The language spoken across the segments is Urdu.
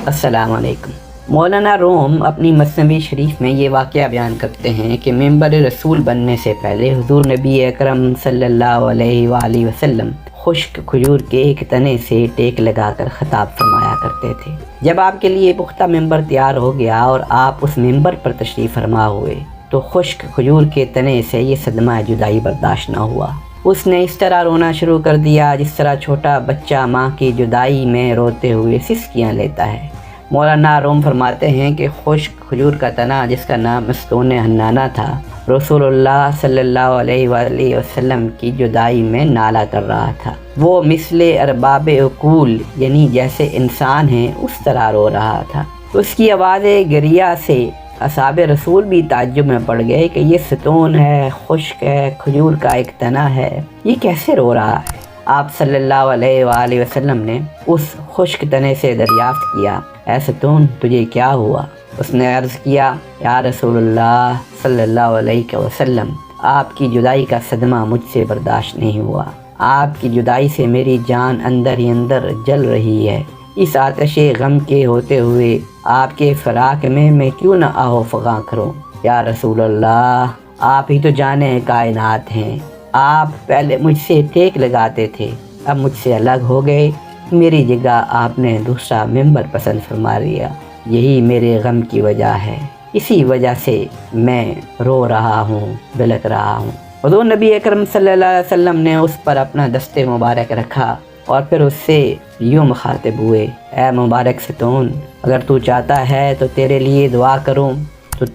السلام علیکم۔ مولانا روم اپنی مثنوی شریف میں یہ واقعہ بیان کرتے ہیں کہ ممبر رسول بننے سے پہلے حضور نبی اکرم صلی اللہ علیہ وآلہ وسلم خشک کھجور کے ایک تنے سے ٹیک لگا کر خطاب فرمایا کرتے تھے۔ جب آپ کے لیے پختہ ممبر تیار ہو گیا اور آپ اس ممبر پر تشریف فرما ہوئے تو خشک کھجور کے تنے سے یہ صدمہ جدائی برداشت نہ ہوا۔ اس نے اس طرح رونا شروع کر دیا جس طرح چھوٹا بچہ ماں کی جدائی میں روتے ہوئے سسکیاں لیتا ہے۔ مولانا روم فرماتے ہیں کہ خشک کھجور کا تنا جس کا نام ستون حنانہ تھا، رسول اللہ صلی اللہ علیہ وآلہ وسلم کی جدائی میں نالہ کر رہا تھا۔ وہ مثل ارباب عقول یعنی جیسے انسان ہیں اس طرح رو رہا تھا۔ اس کی آواز گریہ سے اصحاب رسول بھی تعجب میں پڑ گئے کہ یہ ستون ہے، خشک ہے، کھجور کا ایک تنا ہے، یہ کیسے رو رہا ہے؟ آپ صلی اللہ علیہ وآلہ وسلم نے اس خشک تنے سے دریافت کیا، اے ستون تجھے کیا ہوا؟ اس نے عرض کیا، یا رسول اللہ صلی اللہ علیہ وسلم، آپ کی جدائی کا صدمہ مجھ سے برداشت نہیں ہوا۔ آپ کی جدائی سے میری جان اندر ہی اندر جل رہی ہے۔ اس آتش غم کے ہوتے ہوئے آپ کے فراق میں کیوں نہ آہو فغاں کروں؟ یا رسول اللہ، آپ ہی تو جانے کائنات ہیں۔ آپ پہلے مجھ سے ٹیک لگاتے تھے، اب مجھ سے الگ ہو گئے، میری جگہ آپ نے دوسرا ممبر پسند فرما لیا۔ یہی میرے غم کی وجہ ہے، اسی وجہ سے میں رو رہا ہوں، بلک رہا ہوں۔ حضور نبی اکرم صلی اللہ علیہ وسلم نے اس پر اپنا دست مبارک رکھا اور پھر اس سے یوں مخاطب ہوئے، اے مبارک ستون، اگر تو چاہتا ہے تو تیرے لیے دعا کروں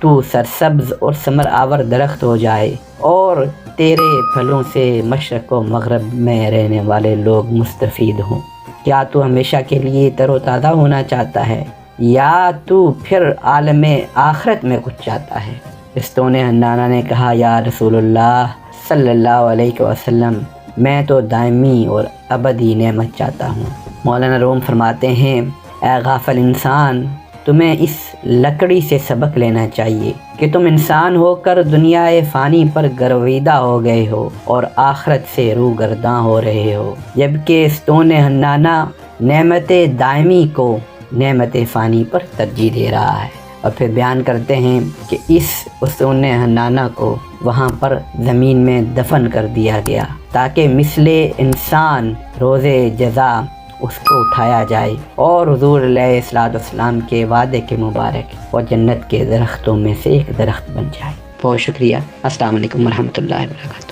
تو سرسبز اور ثمر آور درخت ہو جائے اور تیرے پھلوں سے مشرق و مغرب میں رہنے والے لوگ مستفید ہوں۔ کیا تو ہمیشہ کے لیے تر و تازہ ہونا چاہتا ہے یا تو پھر عالم آخرت میں کچھ چاہتا ہے؟ ستون حنانہ نے کہا، یا رسول اللہ صلی اللہ علیہ وسلم، میں تو دائمی اور ابدی نعمت چاہتا ہوں۔ مولانا روم فرماتے ہیں، اے غافل انسان، تمہیں اس لکڑی سے سبق لینا چاہیے کہ تم انسان ہو کر دنیا فانی پر گرویدہ ہو گئے ہو اور آخرت سے روگرداں ہو رہے ہو، جبکہ ستون حنانہ نعمت دائمی کو نعمت فانی پر ترجیح دے رہا ہے۔ اور پھر بیان کرتے ہیں کہ اس ستون حنانہ کو وہاں پر زمین میں دفن کر دیا گیا تاکہ مثل انسان روز جزا اس کو اٹھایا جائے اور حضور علیہ السلام کے وعدے کے مبارک اور جنت کے درختوں میں سے ایک درخت بن جائے۔ بہت شکریہ۔ السلام علیکم ورحمۃ اللہ وبرکاتہ۔